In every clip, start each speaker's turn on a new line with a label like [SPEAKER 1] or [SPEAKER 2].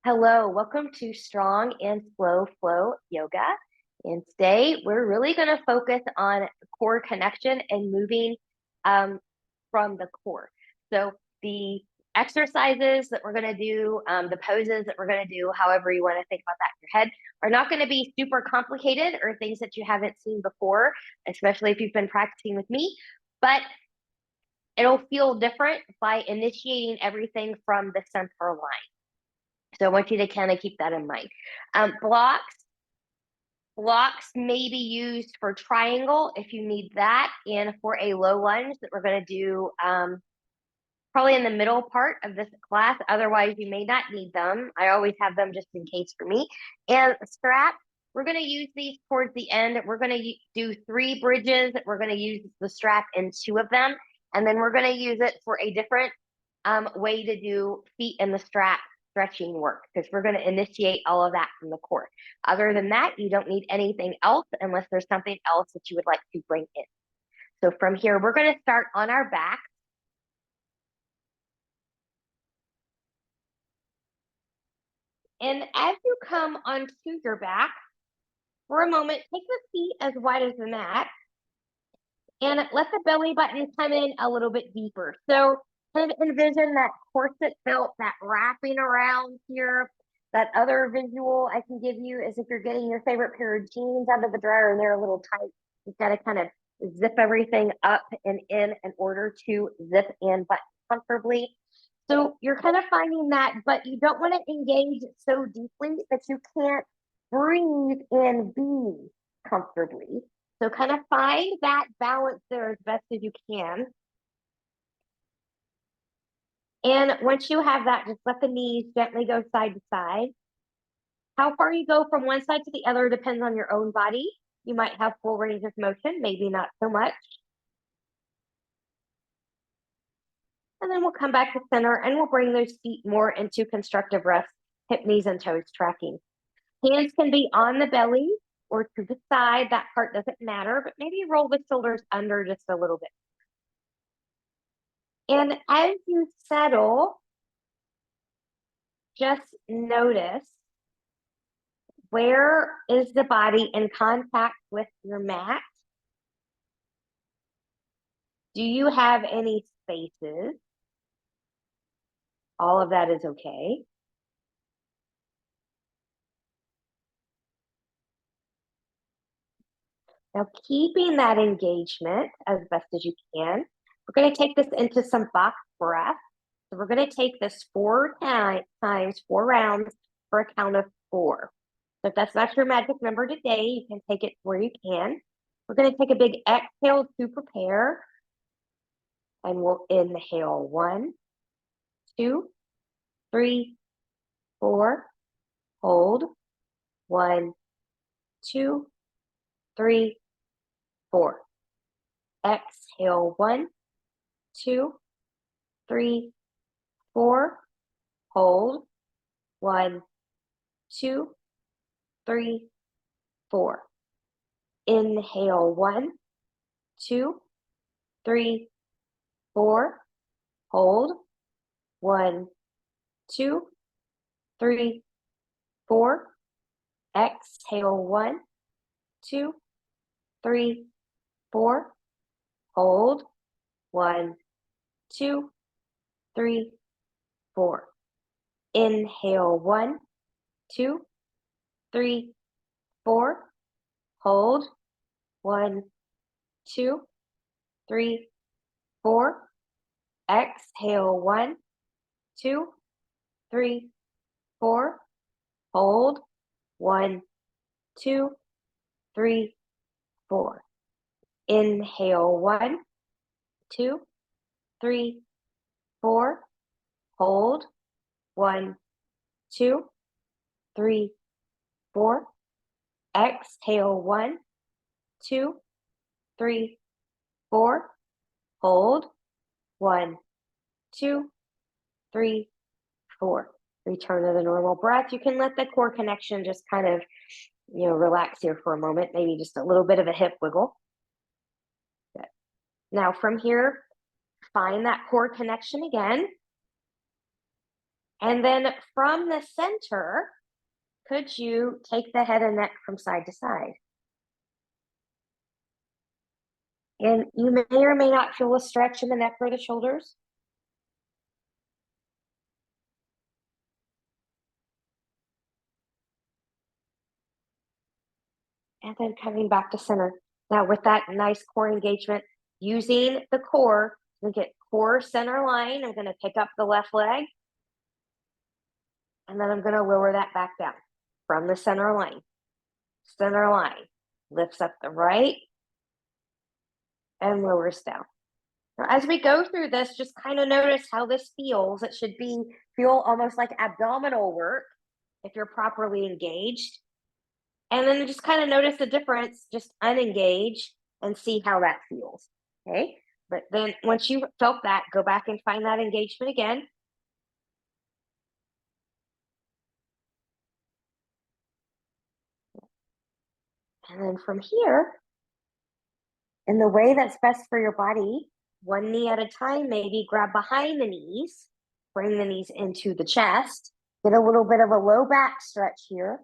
[SPEAKER 1] Hello, welcome to Strong and Slow Flow Yoga. And today we're really going to focus on core connection and moving from the core. So the exercises that we're going to do, the poses that we're going to do, however you want to think about that in your head, are not going to be super complicated or things that you haven't seen before, especially if you've been practicing with me. But it'll feel different by initiating everything from the center line. So I want you to kind of keep that in mind. Blocks may be used for triangle if you need that, and for a low lunge that we're going to do probably in the middle part of this class. Otherwise, you may not need them. I always have them just in case for me. And strap, we're going to use these towards the end. We're going to do 3 bridges. We're going to use the strap in 2 of them, and then we're going to use it for a different way to do feet in the strap stretching work, because we're going to initiate all of that from the core. Other than that, you don't need anything else unless there's something else that you would like to bring in. So from here, we're going to start on our back. And as you come onto your back, for a moment, take the feet as wide as the mat and let the belly button come in a little bit deeper. So kind of envision that corset belt, that wrapping around here. That other visual I can give you is if you're getting your favorite pair of jeans out of the dryer and they're a little tight, you've got to kind of zip everything up and in order to zip and button comfortably. So you're kind of finding that, but you don't want to engage so deeply that you can't breathe and be comfortably. So kind of find that balance there as best as you can. And once you have that, just let the knees gently go side to side. How far you go from one side to the other depends on your own body. You might have full range of motion, maybe not so much. And then we'll come back to center and we'll bring those feet more into constructive rest, hip, knees, and toes tracking. Hands can be on the belly or to the side. That part doesn't matter, but maybe roll the shoulders under just a little bit. And as you settle, just notice, where is the body in contact with your mat? Do you have any spaces? All of that is okay. Now, keeping that engagement as best as you can, we're going to take this into some box breath. So we're going to take this 4 times, 4 rounds for a count of 4. So if that's not your magic number today, you can take it where you can. We're going to take a big exhale to prepare. And we'll inhale 1, 2, 3, 4. Hold 1, 2, 3, 4. Exhale 1, 2, 3, 4. Hold 1, 2, 3, 4. Inhale 1, 2, 3, 4. Hold 1, 2, 3, 4. Exhale 1, 2, 3, 4. Hold 1, 2, 3, 4. Inhale 1, 2, 3, 4. Hold 1, 2, 3, 4. Exhale 1, 2, 3, 4. Hold 1, 2, 3, 4. Inhale 1, 2, 3, 4. Hold 1, 2, 3, 4. Exhale 1, 2, 3, 4. Hold 1, 2, 3, 4. Return to the normal breath. You can let the core connection just kind of, relax here for a moment. Maybe just a little bit of a hip wiggle. Good. Now from here, find that core connection again. And then from the center, could you take the head and neck from side to side? And you may or may not feel a stretch in the neck or the shoulders. And then coming back to center. Now with that nice core engagement, using the core, we get core center line. I'm gonna pick up the left leg. And then I'm gonna lower that back down from the center line. Center line, lifts up the right and lowers down. Now, as we go through this, just kind of notice how this feels. It should feel almost like abdominal work if you're properly engaged. And then just kind of notice the difference, just unengage and see how that feels. Okay. But then once you felt that, go back and find that engagement again. And then from here, in the way that's best for your body, one knee at a time, maybe grab behind the knees, bring the knees into the chest, get a little bit of a low back stretch here.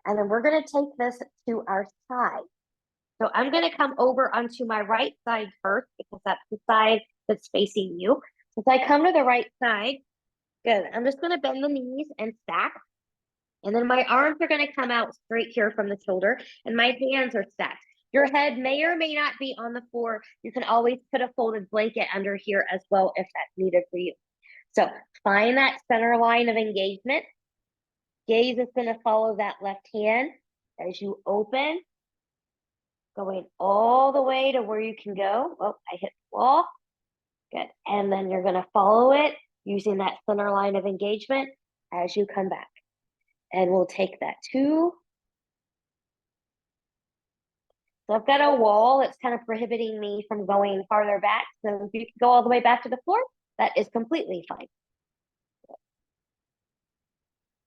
[SPEAKER 1] And then we're going to take this to our side. So I'm going to come over onto my right side first because that's the side that's facing you. Since I come to the right side, good. I'm just going to bend the knees and stack. And then my arms are going to come out straight here from the shoulder and my hands are stacked. Your head may or may not be on the floor. You can always put a folded blanket under here as well if that's needed for you. So find that center line of engagement. Gaze is going to follow that left hand as you open, going all the way to where you can go. Oh, I hit the wall. Good. And then you're going to follow it using that center line of engagement as you come back. And we'll take that two. So I've got a wall that's kind of prohibiting me from going farther back. So if you can go all the way back to the floor, that is completely fine.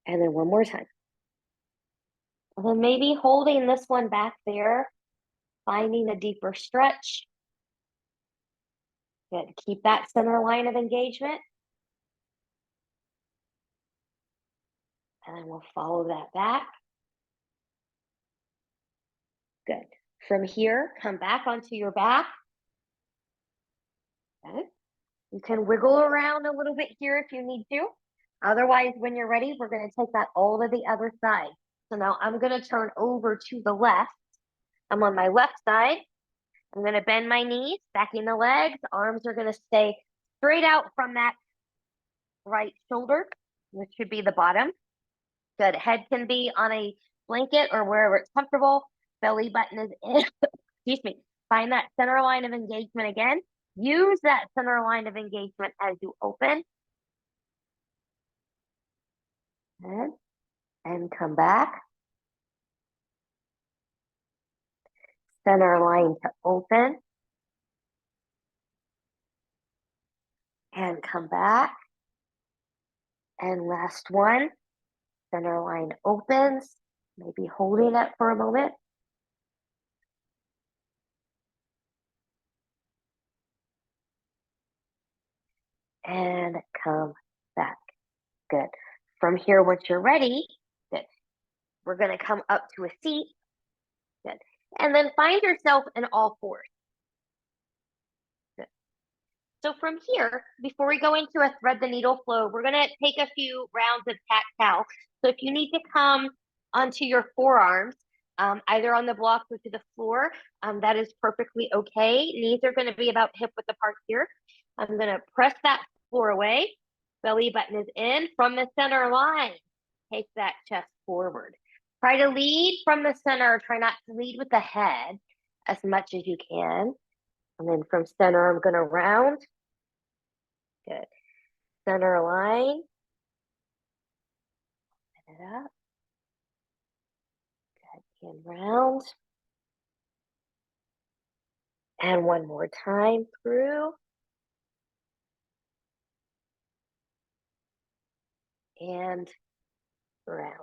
[SPEAKER 1] And then one more time. And then maybe holding this one back there, finding a deeper stretch. Good. Keep that center line of engagement. And then we'll follow that back. Good. From here, come back onto your back. Good. You can wiggle around a little bit here if you need to. Otherwise, when you're ready, we're going to take that all to the other side. So now I'm going to turn over to the left. I'm on my left side. I'm going to bend my knees, stacking the legs. Arms are going to stay straight out from that right shoulder, which should be the bottom. Good. Head can be on a blanket or wherever it's comfortable. Belly button is in. Excuse me. Find that center line of engagement again. Use that center line of engagement as you open. Good. And come back. Center line to open. And come back. And last one. Center line opens. Maybe holding it for a moment. And come back. Good. From here, once you're ready, good. We're going to come up to a seat. Good. And then find yourself in all fours. Good. So from here, before we go into a thread the needle flow, we're going to take a few rounds of cat-cow. So if you need to come onto your forearms, either on the block or to the floor, that is perfectly okay. Knees are going to be about hip width apart here. I'm going to press that floor away. Belly button is in from the center line. Take that chest forward. Try to lead from the center. Try not to lead with the head as much as you can. And then from center, I'm going to round. Good. Center line. Open it up. Good. And round. And one more time through. And round.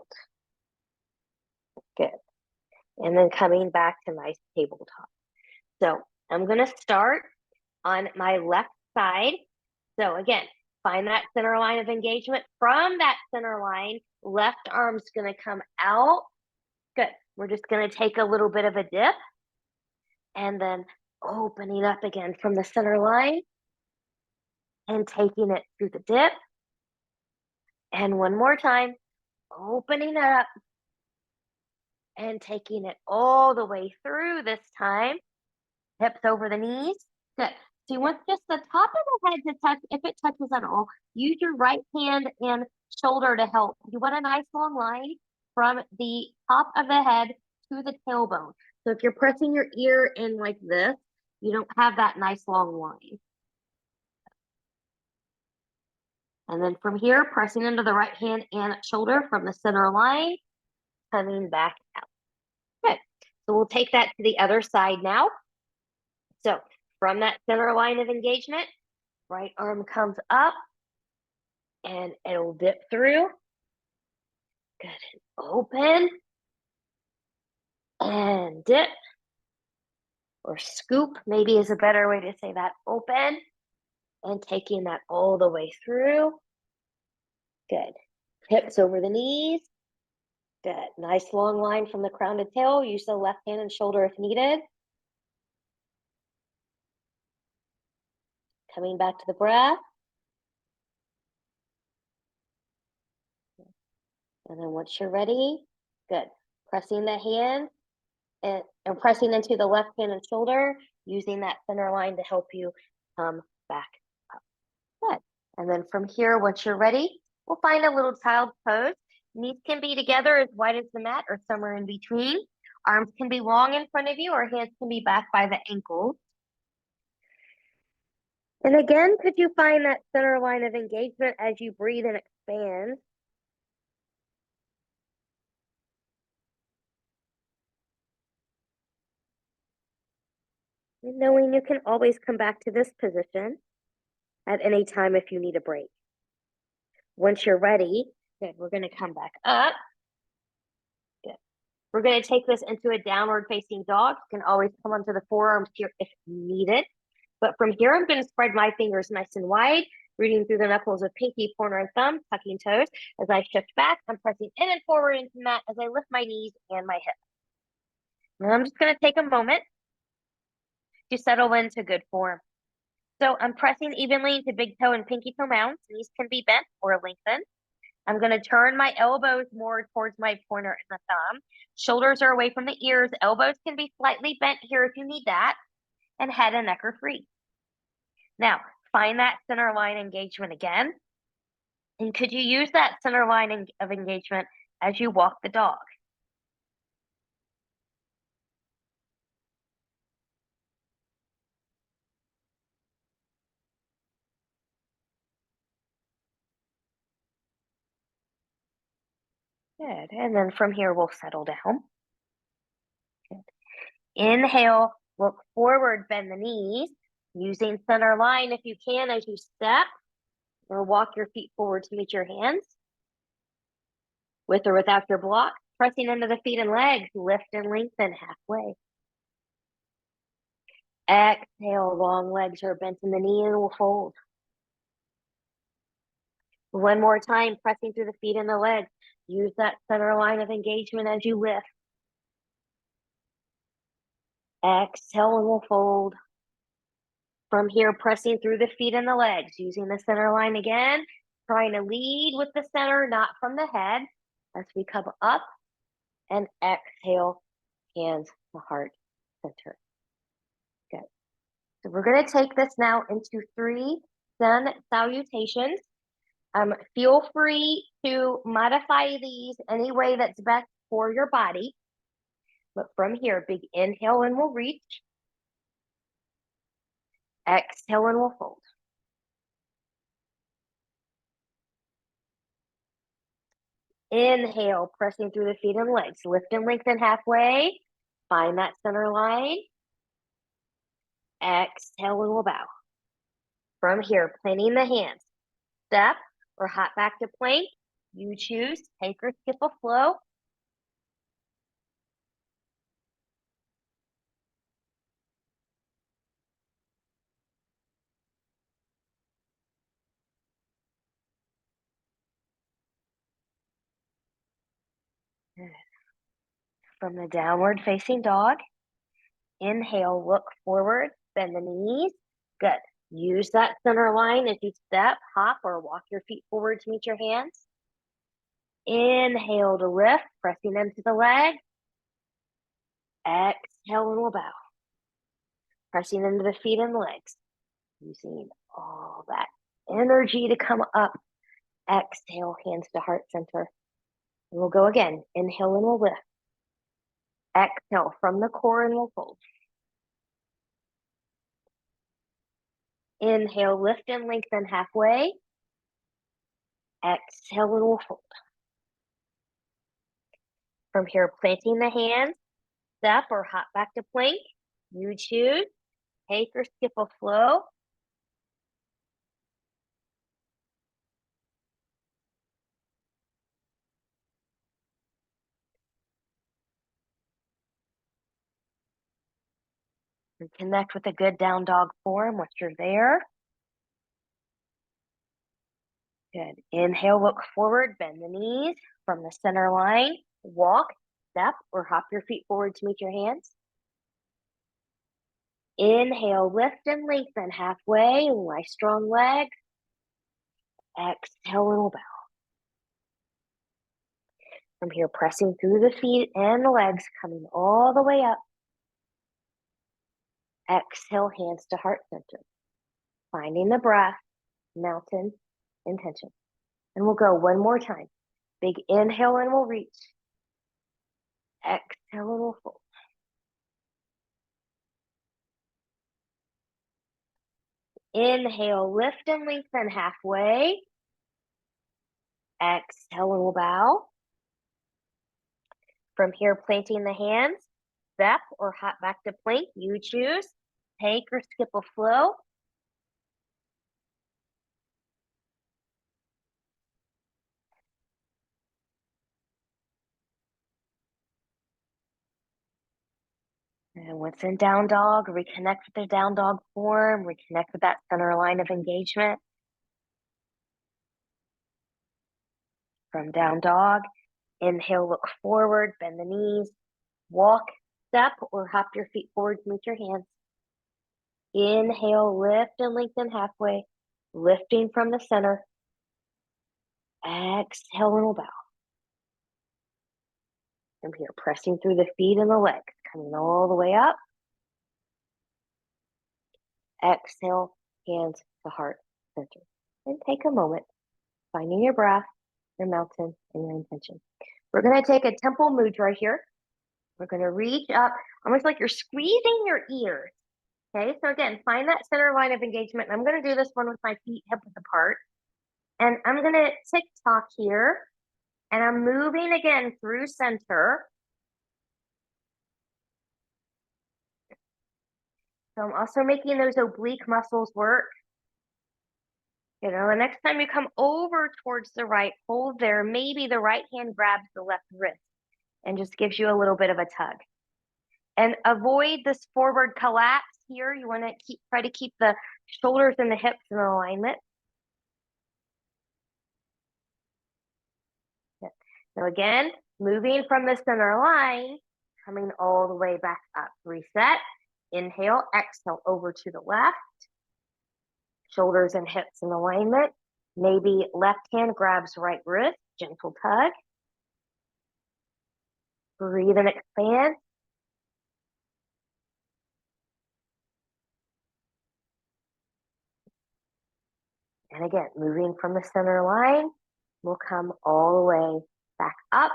[SPEAKER 1] Good. And then coming back to my tabletop. So I'm going to start on my left side. So again, Find that center line of engagement. From that center line, left arm's gonna come out. Good. We're just gonna take a little bit of a dip and then opening up again from the center line and taking it through the dip. And one more time, opening it up and taking it all the way through this time. Hips over the knees. Good. So you want just the top of the head to touch, if it touches at all. Use your right hand and shoulder to help. You want a nice long line from the top of the head to the tailbone. So if you're pressing your ear in like this, you don't have that nice long line. And then from here, pressing into the right hand and shoulder from the center line, coming back out. Good. So we'll take that to the other side now. So from that center line of engagement, right arm comes up and it'll dip through. Good. Open and dip, or scoop maybe is a better way to say that. Open and taking that all the way through. Good. Hips over the knees. Good. Nice long line from the crown to tail. Use the left hand and shoulder if needed. Coming back to the breath. And then once you're ready, good. Pressing the hand and pressing into the left hand and shoulder, using that center line to help you come back up. Good. And then from here, once you're ready, we'll find a little child pose. Knees can be together as wide as the mat or somewhere in between. Arms can be long in front of you, or hands can be back by the ankles. And again, could you find that center line of engagement as you breathe and expand? And knowing you can always come back to this position at any time if you need a break. Once you're ready, good, we're going to come back up. Good. We're going to take this into a downward facing dog. You can always come onto the forearms here if needed. But from here, I'm going to spread my fingers nice and wide, rooting through the knuckles of pinky, pointer, and thumb, tucking toes. As I shift back, I'm pressing in and forward into the mat as I lift my knees and my hips. And I'm just going to take a moment to settle into good form. So I'm pressing evenly into big toe and pinky toe mounts. Knees can be bent or lengthened. I'm going to turn my elbows more towards my pointer and the thumb. Shoulders are away from the ears. Elbows can be slightly bent here if you need that. And head and neck are free. Now, find that center line engagement again. And could you use that center line of engagement as you walk the dog? Good. And then from here, we'll settle down. Good. Inhale, look forward, bend the knees, using center line if you can as you step, or walk your feet forward to meet your hands. With or without your block, pressing into the feet and legs, lift and lengthen halfway. Exhale, long legs are bent in the knee and will fold. One more time, pressing through the feet and the legs. Use that center line of engagement as you lift. Exhale and we'll fold. From here, pressing through the feet and the legs, using the center line again, trying to lead with the center, not from the head, as we come up and exhale, hands to heart center. Good. So we're going to take this now into 3 sun salutations. Feel free to modify these any way that's best for your body. But from here, big inhale and we'll reach. Exhale and we'll fold. Inhale, pressing through the feet and legs. Lift and lengthen halfway. Find that center line. Exhale and we'll bow. From here, planting the hands. Step or hop back to plank. You choose, take or skip a flow. Good. From the downward facing dog, inhale, look forward, bend the knees. Good. Use that center line as you step, hop, or walk your feet forward to meet your hands. Inhale to lift, pressing into the leg. Exhale and we'll bow. Pressing into the feet and legs. Using all that energy to come up. Exhale, hands to heart center. And we'll go again. Inhale and we'll lift. Exhale from the core and we'll fold. Inhale, lift and lengthen halfway. Exhale and we'll fold. From here, planting the hands, step or hop back to plank. You choose. Take or skip a flow. And connect with a good down dog form once you're there. Good. Inhale, look forward, bend the knees from the center line. Walk, step, or hop your feet forward to meet your hands. Inhale, lift and lengthen halfway. Nice strong leg. Exhale and we'll bow. From here, pressing through the feet and the legs, coming all the way up. Exhale, hands to heart center. Finding the breath, mountain intention. And we'll go one more time. Big inhale and we'll reach. Exhale and we'll fold. Inhale, lift and lengthen halfway. Exhale and we'll bow. From here, planting the hands, step or hop back to plank. You choose. Take or skip a flow. And once in down dog, reconnect with the down dog form, reconnect with that center line of engagement. From down dog, inhale, look forward, bend the knees, walk, step, or hop your feet forward to meet your hands. Inhale, lift and lengthen halfway, lifting from the center. Exhale and we'll bow. From here, pressing through the feet and the legs, coming all the way up. Exhale, hands to heart center. And take a moment, finding your breath, your mountain, and your intention. We're going to take a temple mudra here. We're going to reach up, almost like you're squeezing your ears. Okay, so again, find that center line of engagement. I'm going to do this one with my feet hip width apart. And I'm going to tick-tock here. And I'm moving again through center. So I'm also making those oblique muscles work. You know, the next time you come over towards the right, hold there. Maybe the right hand grabs the left wrist and just gives you a little bit of a tug. And avoid this forward collapse here. You want to try to keep the shoulders and the hips in alignment. So again, moving from the center line, coming all the way back up. Reset. Inhale, exhale over to the left. Shoulders and hips in alignment. Maybe left hand grabs right wrist, gentle tug. Breathe and expand. And again, moving from the center line, we'll come all the way back up.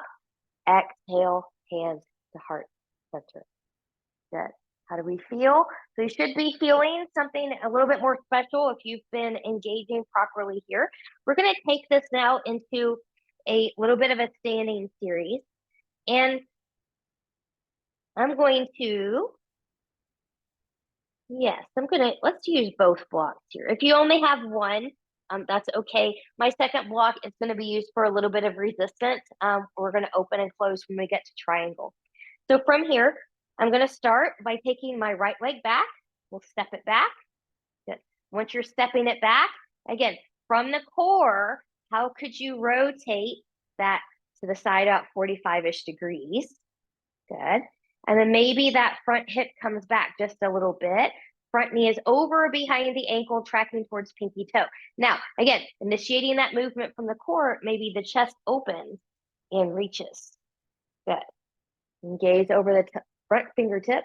[SPEAKER 1] Exhale, hands to heart center. Good. How do we feel? So you should be feeling something a little bit more special if you've been engaging properly here. We're going to take this now into a little bit of a standing series. And I'm going to, let's use both blocks here. If you only have one, that's okay. My second block is going to be used for a little bit of resistance. We're going to open and close when we get to triangle. So from here, I'm going to start by taking my right leg back. We'll step it back. Good. Once you're stepping it back, again, from the core, how could you rotate that to the side out 45-ish degrees. Good. And then maybe that front hip comes back just a little bit. Front knee is over behind the ankle, tracking towards pinky toe. Now, again, initiating that movement from the core, maybe the chest opens and reaches. Good. And gaze over the front fingertip.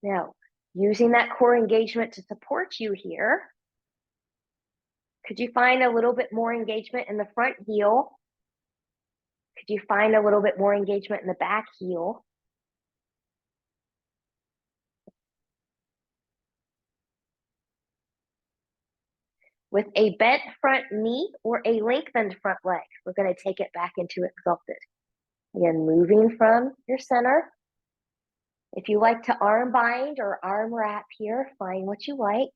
[SPEAKER 1] Now, using that core engagement to support you here, could you find a little bit more engagement in the front heel? Could you find a little bit more engagement in the back heel? With a bent front knee or a lengthened front leg, we're going to take it back into exalted. Again, moving from your center. If you like to arm bind or arm wrap here, find what you like.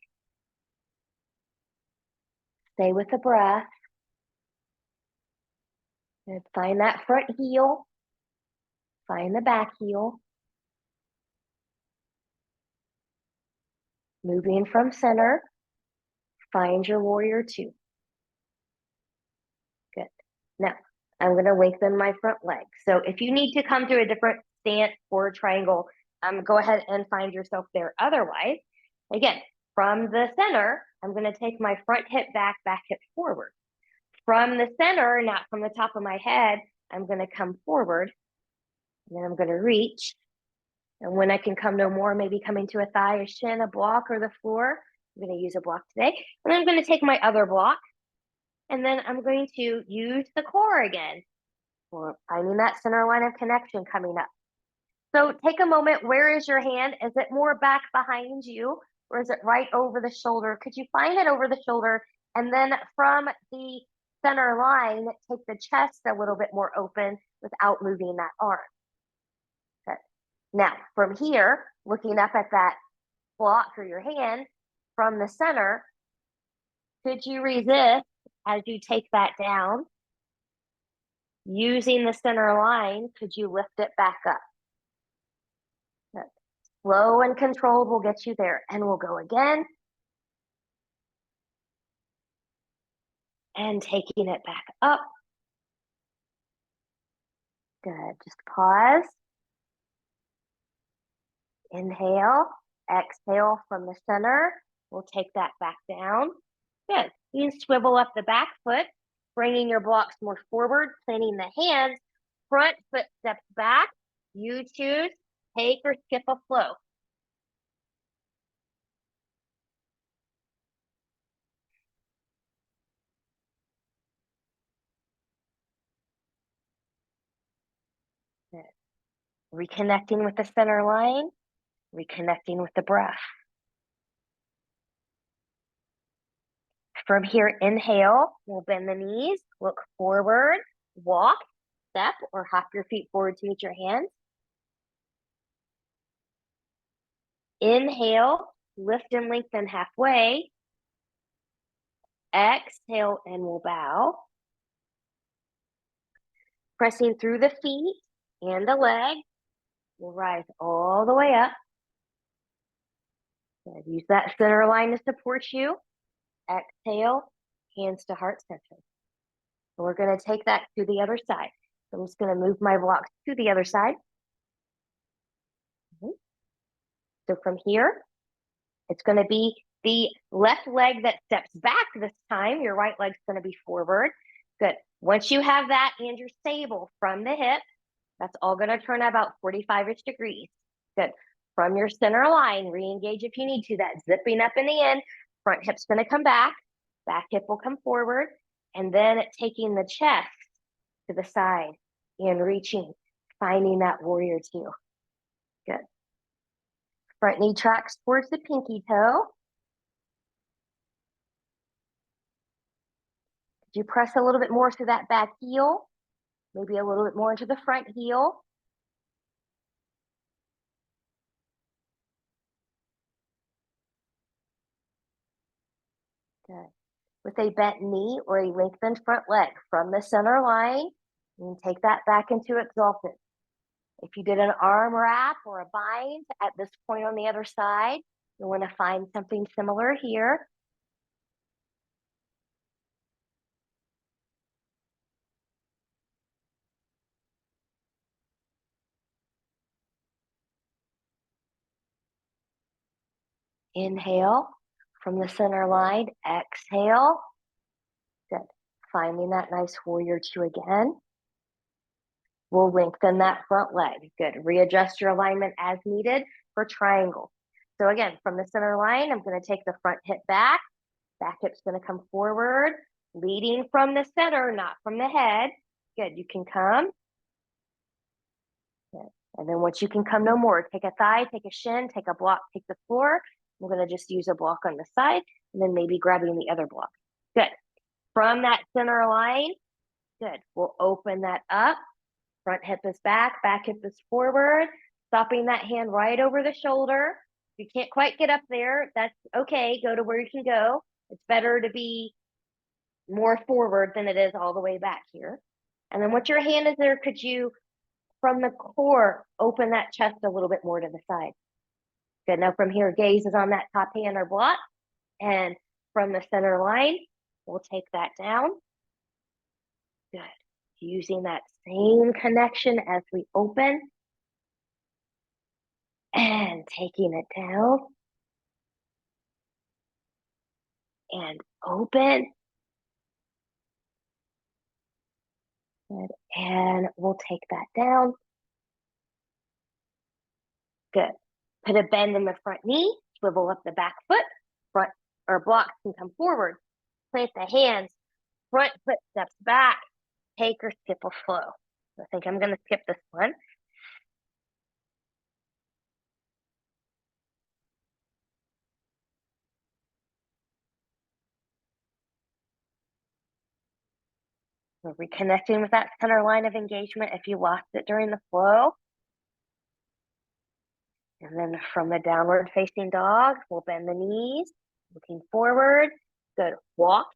[SPEAKER 1] Stay with the breath. And find that front heel. Find the back heel. Moving from center. Find your warrior two. Good. Now, I'm going to lengthen my front leg. So if you need to come to a different stance or triangle, go ahead and find yourself there. Otherwise, again, from the center, I'm going to take my front hip back, back hip forward. From the center, not from the top of my head, I'm going to come forward. And then I'm going to reach. And when I can come no more, maybe coming to a thigh, a shin, a block, or the floor. I'm going to use a block today. And I'm going to take my other block. And then I'm going to use the core again. Or finding that center line of connection coming up. So take a moment. Where is your hand? Is it more back behind you? Or is it right over the shoulder? Could you find it over the shoulder? And then from the center line, take the chest a little bit more open without moving that arm. Good. Now, from here, looking up at that block or your hand, from the center, could you resist as you take that down? Using the center line, could you lift it back up? Good. Slow and controlled will get you there. And we'll go again. And taking it back up. Good. Just pause. Inhale. Exhale from the center. We'll take that back down. Good. You can swivel up the back foot, bringing your blocks more forward, planting the hands. Front foot steps back. You choose, take or skip a flow. Good. Reconnecting with the center line, reconnecting with the breath. From here, inhale, we'll bend the knees, look forward, walk, step, or hop your feet forward to meet your hands. Inhale, lift and lengthen halfway. Exhale, and we'll bow. Pressing through the feet and the leg, we'll rise all the way up. Good. Use that center line to support you. Exhale, hands to heart center. And we're going to take that to the other side. So I'm just going to move my blocks to the other side. So from here, it's going to be the left leg that steps back this time. Your right leg's going to be forward. Good. Once you have that and you're stable from the hip, that's all going to turn about 45-ish degrees. Good. From your center line, re-engage if you need to. That zipping up in the end. Front hip's going to come back. Back hip will come forward. And then taking the chest to the side and reaching, finding that warrior two. Good. Front knee tracks towards the pinky toe. Could you press a little bit more through that back heel? Maybe a little bit more into the front heel. Good. With a bent knee or a lengthened front leg from the center line, you can take that back into exalted. If you did an arm wrap or a bind at this point on the other side, you want to find something similar here. Inhale from the center line, exhale. Good. Finding that nice warrior two again. We'll lengthen that front leg. Good. Readjust your alignment as needed for triangle. So again, from the center line, I'm going to take the front hip back. Back hip's going to come forward, leading from the center, not from the head. Good. You can come. Good. And then once you can come no more, take a thigh, take a shin, take a block, take the floor. We're going to just use a block on the side and then maybe grabbing the other block. Good. From that center line, good. We'll open that up. Front hip is back hip is forward. Stopping that hand right over the shoulder. If you can't quite get up there, that's okay. Go to where you can go. It's better to be more forward than it is all the way back here. And then once your hand is there, could you, from the core, open that chest a little bit more to the side? Good. Now from here, gaze is on that top hand or block. And from the center line, we'll take that down. Good. Using that same connection as we open. And taking it down. And open. Good. And we'll take that down. Good. Put a bend in the front knee. Swivel up the back foot. Front or blocks can come forward. Plant the hands. Front foot steps back. Take or skip a flow. I think I'm going to skip this one. We're reconnecting with that center line of engagement if you lost it during the flow. And then from the downward facing dog, we'll bend the knees, looking forward. Good. Walk,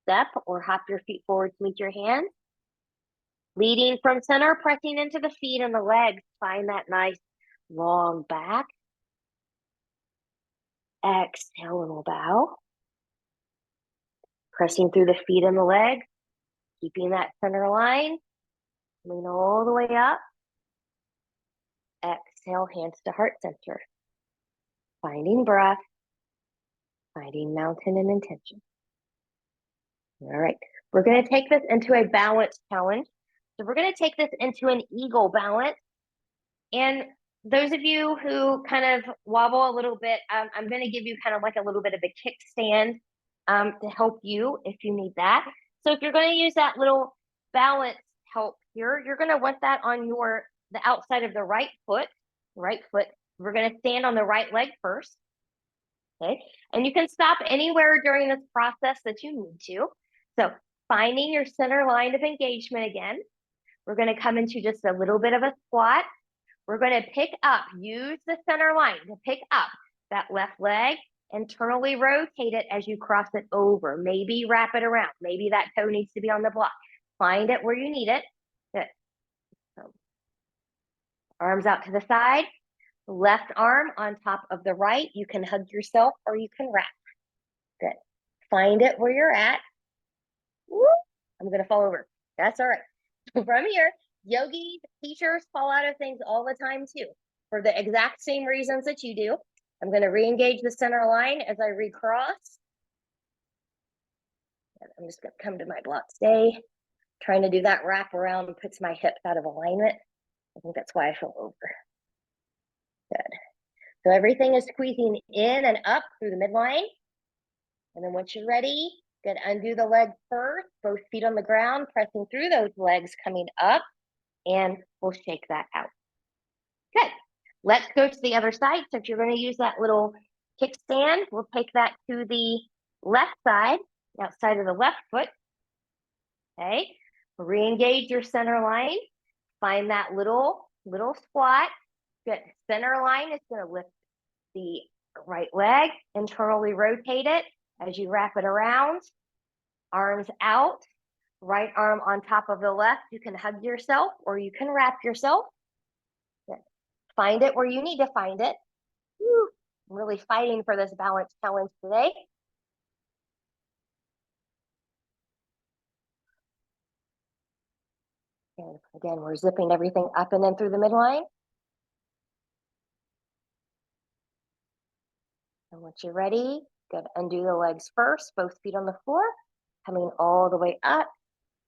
[SPEAKER 1] step, or hop your feet forward to meet your hands. Leading from center, pressing into the feet and the legs. Find that nice long back. Exhale and we'll bow. Pressing through the feet and the legs. Keeping that center line. Lean all the way up. Exhale, hands to heart center. Finding breath. Finding mountain and intention. All right. We're going to take this into a balance challenge. So we're going to take this into an eagle balance. And those of you who kind of wobble a little bit, I'm going to give you kind of like a little bit of a kickstand to help you if you need that. So if you're going to use that little balance help here, you're going to want that on the outside of the right foot. We're going to stand on the right leg first. Okay. And you can stop anywhere during this process that you need to. So finding your center line of engagement again. We're going to come into just a little bit of a squat. We're going to pick up, use the center line to pick up that left leg, internally rotate it as you cross it over. Maybe wrap it around. Maybe that toe needs to be on the block. Find it where you need it. Good. So, arms out to the side. Left arm on top of the right. You can hug yourself or you can wrap. Good. Find it where you're at. Woo! I'm going to fall over. That's all right. From here, yogis, teachers fall out of things all the time too, for the exact same reasons that you do. I'm going to re-engage the center line as I recross. I'm just going to come to my block stay. Trying to do that wrap around puts my hips out of alignment. I think that's why I fell over. Good. So everything is squeezing in and up through the midline. And then once you're ready, good, undo the leg first, both feet on the ground, pressing through those legs coming up, and we'll shake that out. Good. Let's go to the other side. So if you're going to use that little kickstand, we'll take that to the left side, outside of the left foot. Okay. Re-engage your center line. Find that little squat. Good. Center line is going to lift the right leg, internally rotate it as you wrap it around. Arms out. Right arm on top of the left. You can hug yourself or you can wrap yourself. Good. Find it where you need to find it. Woo. I'm really fighting for this balance challenge today. And again, we're zipping everything up and in through the midline. And once you're ready, good. Undo the legs first, both feet on the floor, coming all the way up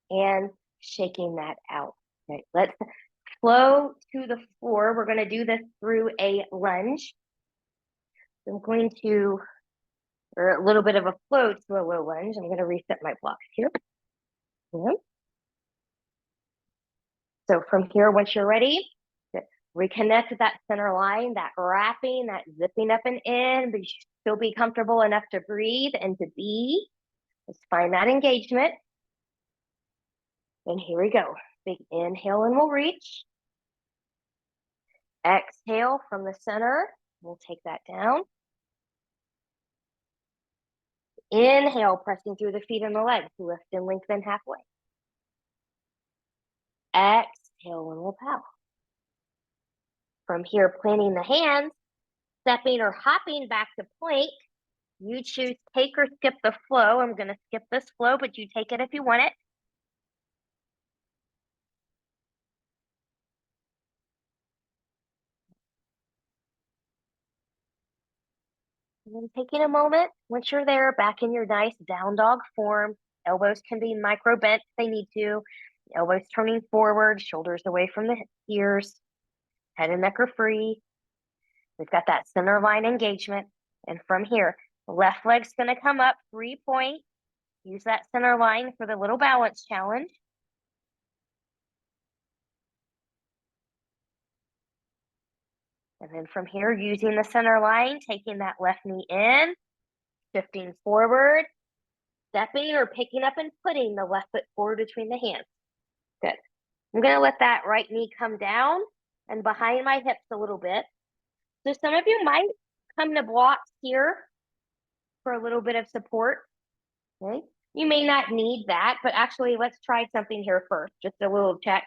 [SPEAKER 1] and shaking that out. Okay, let's flow to the floor. We're going to do this through a lunge. I'm going to, or a little bit of a flow to a low lunge. I'm going to reset my blocks here. Yeah. So from here, once you're ready, reconnect to that center line, that wrapping, that zipping up and in, but you should still be comfortable enough to breathe and to be. Let's find that engagement. And here we go. Big inhale and we'll reach. Exhale from the center. We'll take that down. Inhale, pressing through the feet and the legs. Lift and lengthen halfway. Exhale and we'll power. From here, planting the hands, stepping or hopping back to plank. You choose take or skip the flow. I'm going to skip this flow, but you take it if you want it. And then taking a moment, once you're there, back in your nice down dog form. Elbows can be micro bent if they need to. Elbows turning forward, shoulders away from the ears. Head and neck are free. We've got that center line engagement. And from here, left leg's going to come up 3-point. Use that center line for the little balance challenge. And then from here, using the center line, taking that left knee in, shifting forward, stepping or picking up and putting the left foot forward between the hands. Good. I'm going to let that right knee come down and behind my hips a little bit. So some of you might come to blocks here for a little bit of support. Okay. You may not need that, but actually let's try something here first, just a little check.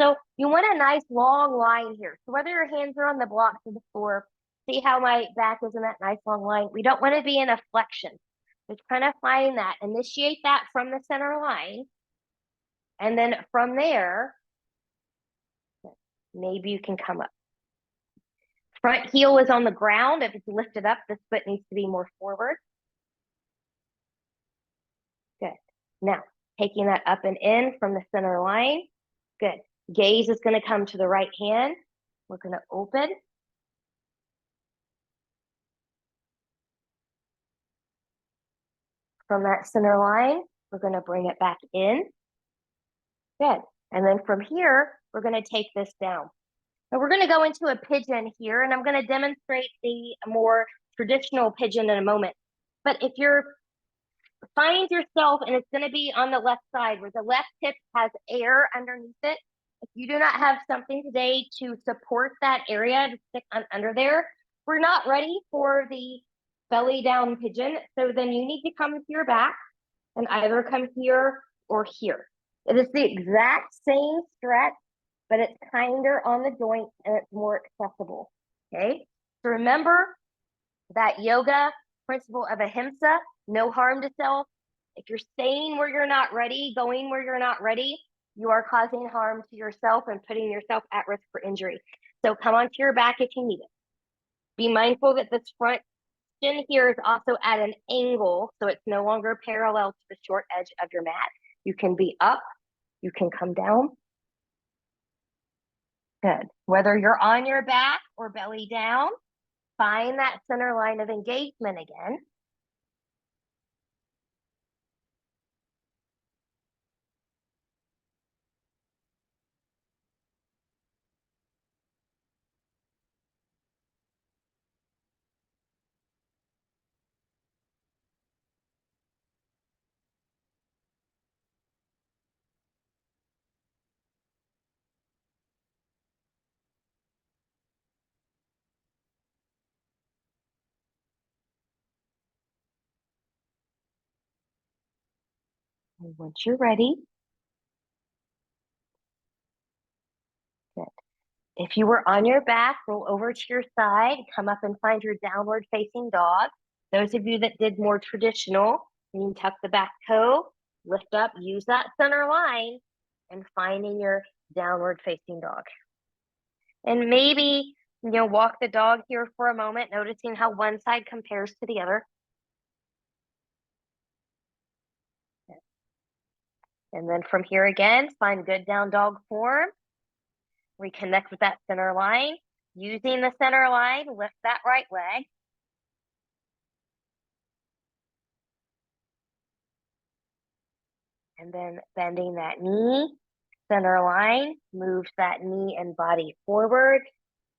[SPEAKER 1] So you want a nice long line here. So whether your hands are on the blocks or the floor, see how my back is in that nice long line. We don't want to be in a flexion. Just kind of find that, initiate that from the center line. And then from there, maybe you can come up. Front heel is on the ground. If it's lifted up, this foot needs to be more forward. Good. Now, taking that up and in from the center line. Good. Gaze is going to come to the right hand. We're going to open. From that center line, we're going to bring it back in. Good. And then from here, we're going to take this down. Now we're going to go into a pigeon here, and I'm going to demonstrate the more traditional pigeon in a moment. But if you're find yourself, and it's going to be on the left side where the left hip has air underneath it. If you do not have something today to support that area to stick under there, we're not ready for the belly down pigeon. So then you need to come to your back and either come here or here. It is the exact same stretch, but it's kinder on the joint and it's more accessible. Okay. So remember that yoga principle of ahimsa, no harm to self. If you're staying where you're not ready, going where you're not ready, you are causing harm to yourself and putting yourself at risk for injury. So come onto your back if you need it. Be mindful that this front shin here is also at an angle, so it's no longer parallel to the short edge of your mat. You can be up, you can come down. Good. Whether you're on your back or belly down, find that center line of engagement again. And once you're ready, good. If you were on your back, roll over to your side, come up and find your downward facing dog. Those of you that did more traditional, you can tuck the back toe, lift up, use that center line, and finding your downward facing dog. And maybe Walk the dog here for a moment, noticing how one side compares to the other. And then from here again, find good down dog form. Reconnect with that center line. Using the center line, lift that right leg. And then bending that knee, center line, moves that knee and body forward,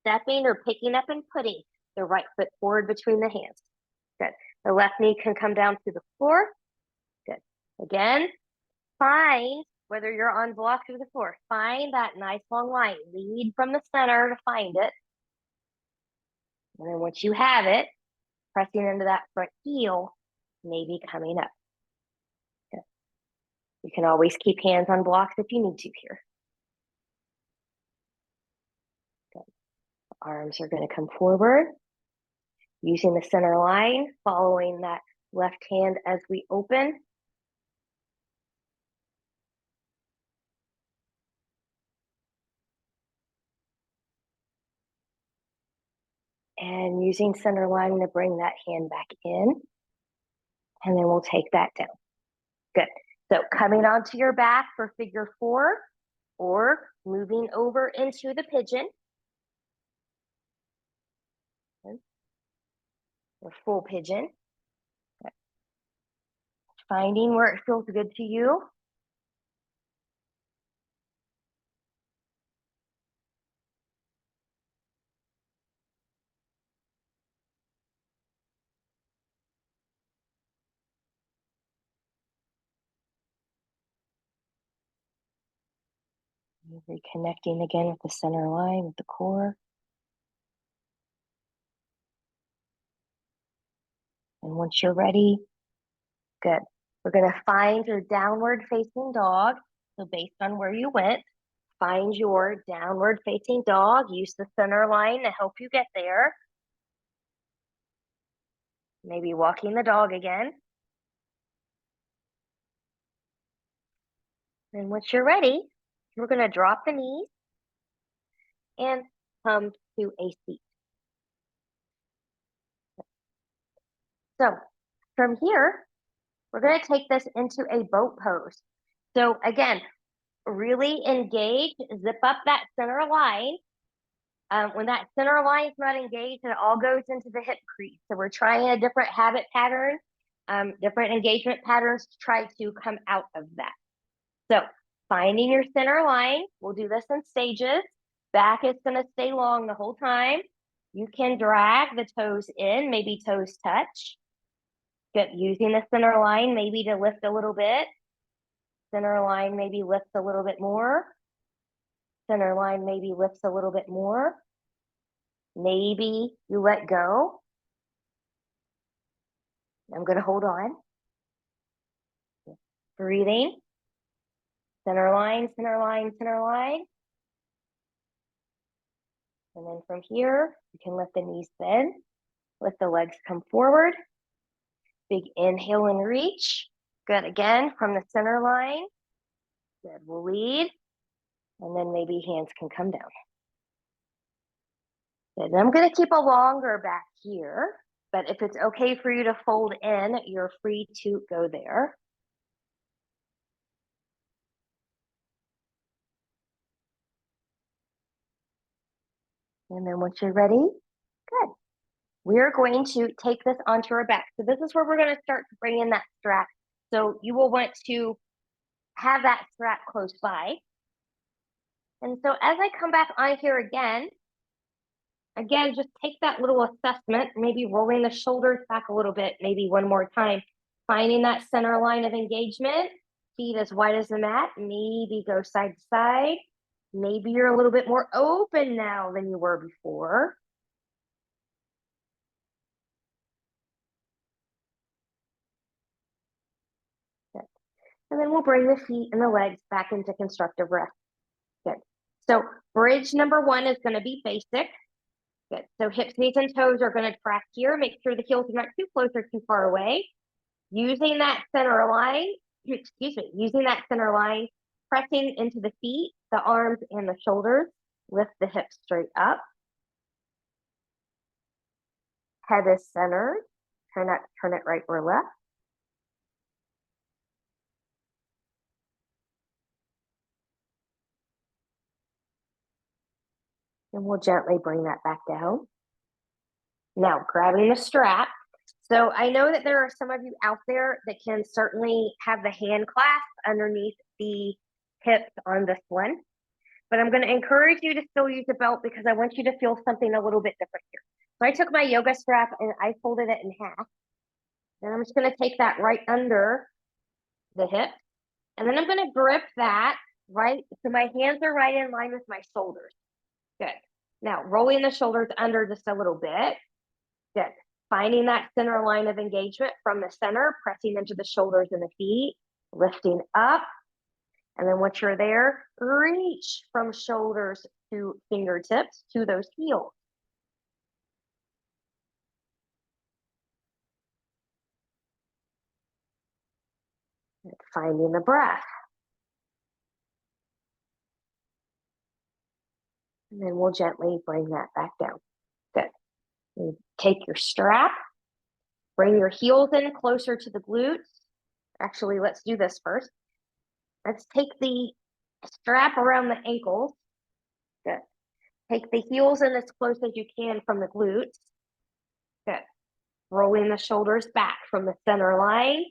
[SPEAKER 1] stepping or picking up and putting the right foot forward between the hands. Good. The left knee can come down to the floor. Good. Again, find, whether you're on block or the floor, find that nice long line. Lead from the center to find it. And then once you have it, pressing into that front heel, maybe coming up. Good. You can always keep hands on blocks if you need to here. Good. Arms are going to come forward. Using the center line, following that left hand as we open. And using center line to bring that hand back in. And then we'll take that down. Good. So coming onto your back for figure 4 or moving over into the pigeon. Or full pigeon. Good. Finding where it feels good to you. Reconnecting again with the center line, with the core. And once you're ready, good. We're going to find your downward facing dog. So based on where you went, find your downward facing dog. Use the center line to help you get there. Maybe walking the dog again. And once you're ready, we're going to drop the knees and come to a seat. So from here, we're going to take this into a boat pose. So again, really engage, zip up that center line. When that center line is not engaged, it all goes into the hip crease. So we're trying a different habit pattern, different engagement patterns to try to come out of that. So finding your center line, we'll do this in stages. Back is going to stay long the whole time. You can drag the toes in, maybe toes touch. Good. Using the center line, maybe to lift a little bit. Center line maybe lifts a little bit more. Center line maybe lifts a little bit more. Maybe you let go. I'm going to hold on. Breathing. Center line, center line, center line. And then from here, you can let the knees bend. Let the legs come forward. Big inhale and reach. Good. Again, from the center line. Good. We'll lead. And then maybe hands can come down. Good. I'm going to keep a longer back here. But if it's okay for you to fold in, you're free to go there. And then once you're ready, good. We're going to take this onto our back. So this is where we're going to start to bring in that strap. So you will want to have that strap close by. And so as I come back on here again, just take that little assessment, maybe rolling the shoulders back a little bit, maybe one more time. Finding that center line of engagement, feet as wide as the mat, maybe go side to side. Maybe you're a little bit more open now than you were before. Good. And then we'll bring the feet and the legs back into constructive rest. Good. So bridge number 1 is going to be basic. Good. So hips, knees, and toes are going to track here. Make sure the heels are not too close or too far away. Using that center line, using that center line, pressing into the feet, the arms, and the shoulders. Lift the hips straight up. Head is centered. Turn it right or left. And we'll gently bring that back down. Now, grabbing the strap. So I know that there are some of you out there that can certainly have the hand clasp underneath the hips on this one. But I'm going to encourage you to still use a belt because I want you to feel something a little bit different here. So I took my yoga strap and I folded it in half. And I'm just going to take that right under the hip. And then I'm going to grip that right. So my hands are right in line with my shoulders. Good. Now rolling the shoulders under just a little bit. Good. Finding that center line of engagement from the center, pressing into the shoulders and the feet, lifting up. And then once you're there, reach from shoulders to fingertips to those heels. Finding the breath. And then we'll gently bring that back down. Good. And take your strap, bring your heels in closer to the glutes. Actually, let's do this first. Let's take the strap around the ankles. Good. Take the heels in as close as you can from the glutes. Good. Rolling the shoulders back from the center line,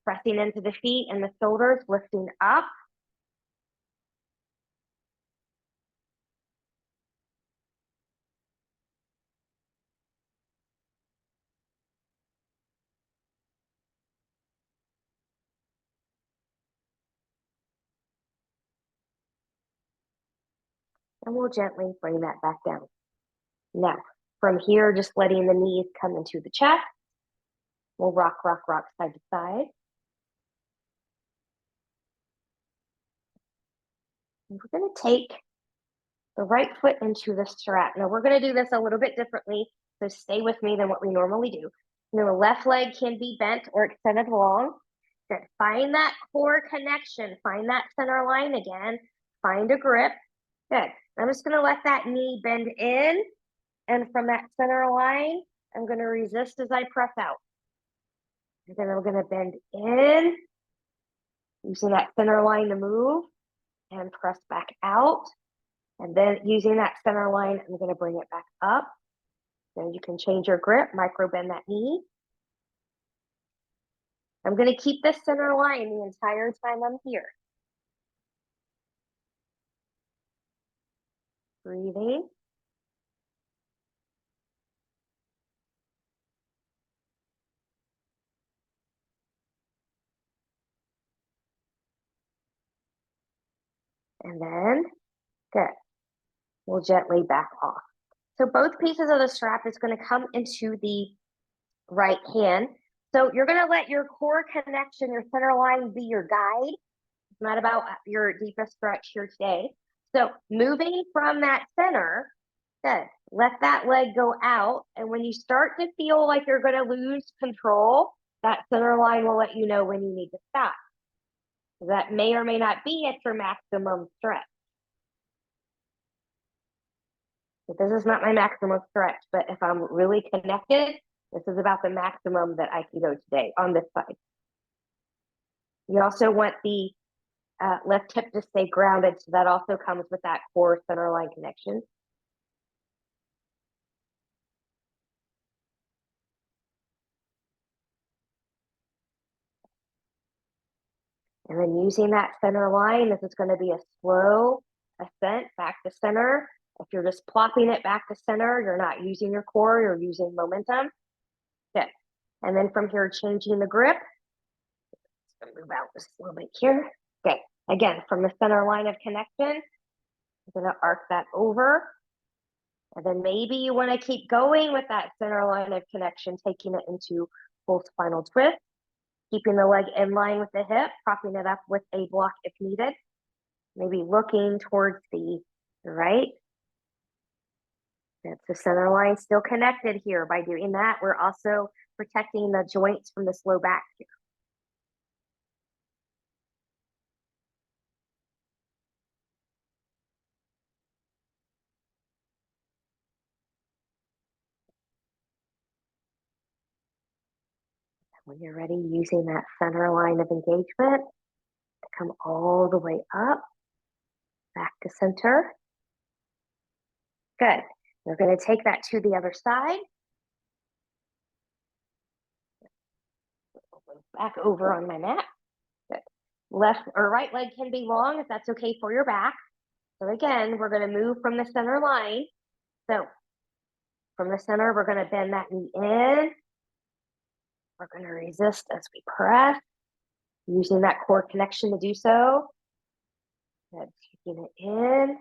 [SPEAKER 1] pressing into the feet and the shoulders, lifting up. And we'll gently bring that back down. Now, from here, just letting the knees come into the chest. We'll rock, rock, rock side to side. And we're going to take the right foot into the strap. Now, we're going to do this a little bit differently, so stay with me than what we normally do. Now, the left leg can be bent or extended long. Good. Find that core connection. Find that center line again. Find a grip. Good. I'm just going to let that knee bend in. And from that center line, I'm going to resist as I press out. And then I'm going to bend in, using that center line to move, and press back out. And then using that center line, I'm going to bring it back up. Then you can change your grip, micro bend that knee. I'm going to keep this center line the entire time I'm here. Breathing. And then, good. We'll gently back off. So both pieces of the strap is going to come into the right hand. So you're going to let your core connection, your center line be your guide. It's not about your deepest stretch here today. So moving from that center, good. Let that leg go out. And when you start to feel like you're going to lose control, that center line will let you know when you need to stop. That may or may not be at your maximum stretch. But this is not my maximum stretch, but if I'm really connected, this is about the maximum that I can go today on this side. You also want the left hip to stay grounded, so that also comes with that core center line connection. And then using that center line, this is going to be a slow ascent back to center. If you're just plopping it back to center, you're not using your core, you're using momentum. Good. And then from here, changing the grip. Just move out just a little bit here. Okay. Again, from the center line of connection, I'm going to arc that over. And then maybe you want to keep going with that center line of connection, taking it into full spinal twist, keeping the leg in line with the hip, propping it up with a block if needed. Maybe looking towards the right. That's the center line still connected here. By doing that, we're also protecting the joints from this low back here. When you're ready, using that center line of engagement to come all the way up, back to center. Good. We're going to take that to the other side. Back over on my mat. Good. Left or right leg can be long if that's okay for your back. So again, we're going to move from the center line. So from the center, we're going to bend that knee in. We're going to resist as we press, using that core connection to do so. Good. Taking it in.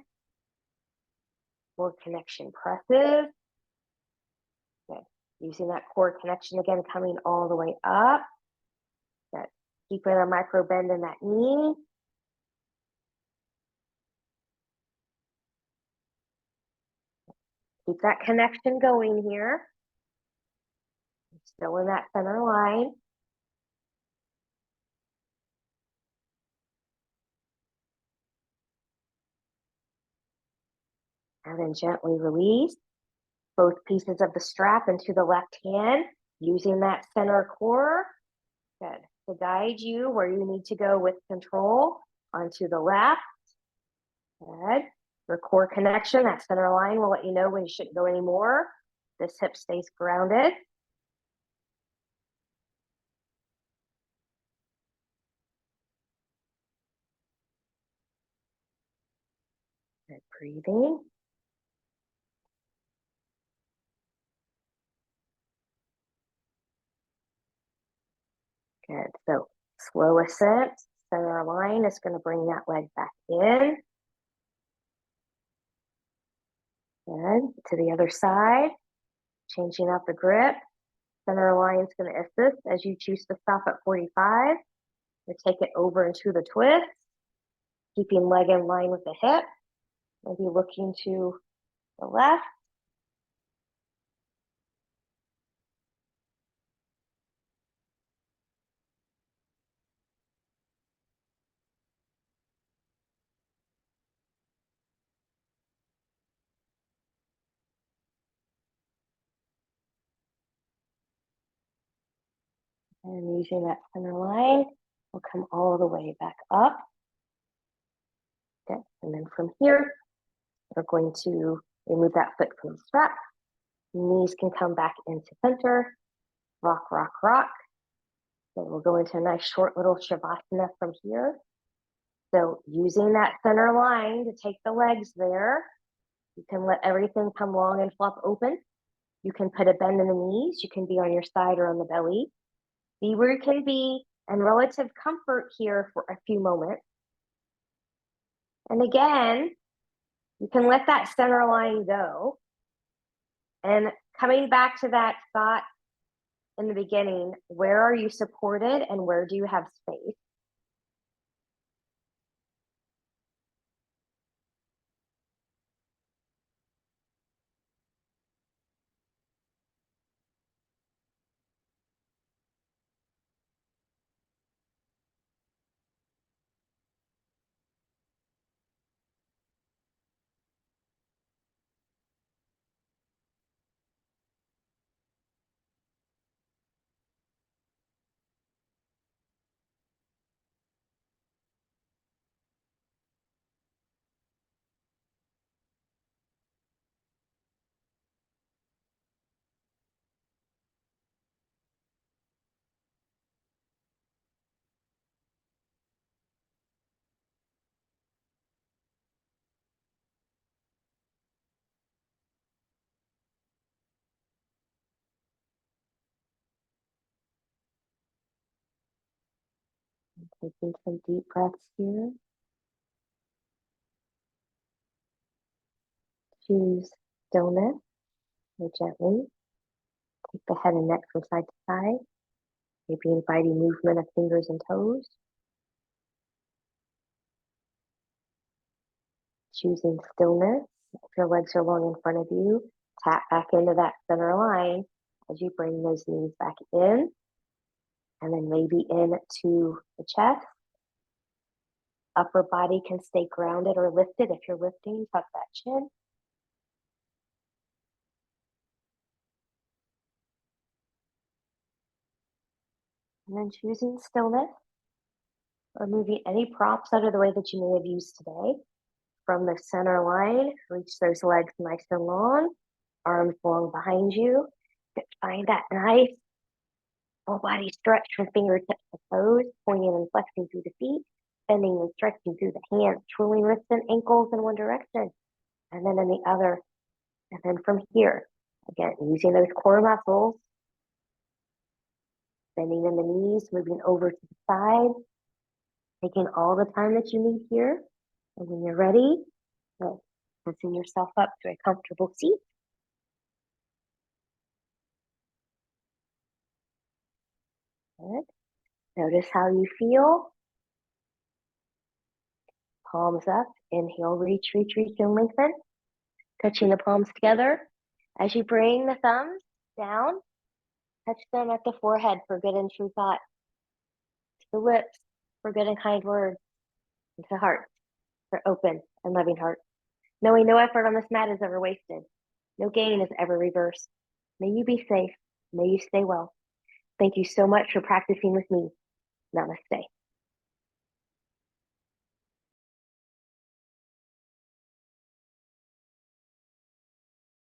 [SPEAKER 1] Core connection presses. Good. Using that core connection again, coming all the way up. Good. Keeping a micro bend in that knee. Keep that connection going here. Still in that center line. And then gently release both pieces of the strap into the left hand, using that center core. Good. To guide you where you need to go with control onto the left. Good. Your core connection, that center line will let you know when you shouldn't go anymore. This hip stays grounded. Good. Breathing. Good. So slow ascent, center line is going to bring that leg back in. Good. To the other side, changing out the grip. Center line is going to assist as you choose to stop at 45. To take it over into the twist, keeping leg in line with the hip. Maybe looking to the left. And using that center line, we'll come all the way back up. Okay, and then from here, we're going to remove that foot from the strap. Knees can come back into center. Rock, rock, rock. So we'll go into a nice short little Shavasana from here. So using that center line to take the legs there, you can let everything come long and flop open. You can put a bend in the knees. You can be on your side or on the belly. Be where you can be in relative comfort here for a few moments. And again, you can let that center line go. And coming back to that thought in the beginning, where are you supported and where do you have space? Taking some deep breaths here. Choose stillness or gently. Take the head and neck from side to side. Maybe inviting movement of fingers and toes. Choosing stillness. If your legs are long in front of you, tap back into that center line as you bring those knees back in. And then maybe into the chest. Upper body can stay grounded or lifted. If you're lifting, tuck that chin. And then choosing stillness, or moving any props out of the way that you may have used today. From the center line, reach those legs nice and long, arms long behind you. Find that nice full body stretch from fingertips to toes, pointing and flexing through the feet, bending and stretching through the hands, twirling wrists and ankles in one direction, and then in the other. And then from here, again, using those core muscles, bending in the knees, moving over to the side, taking all the time that you need here. And when you're ready, lifting yourself up to a comfortable seat. Good. Notice how you feel. Palms up. Inhale, reach, reach, reach, and lengthen. Touching the palms together. As you bring the thumbs down, touch them at the forehead for good and true thought. To the lips for good and kind words. And to the heart for open and loving heart. Knowing no effort on this mat is ever wasted. No gain is ever reversed. May you be safe. May you stay well. Thank you so much for practicing with me. Namaste.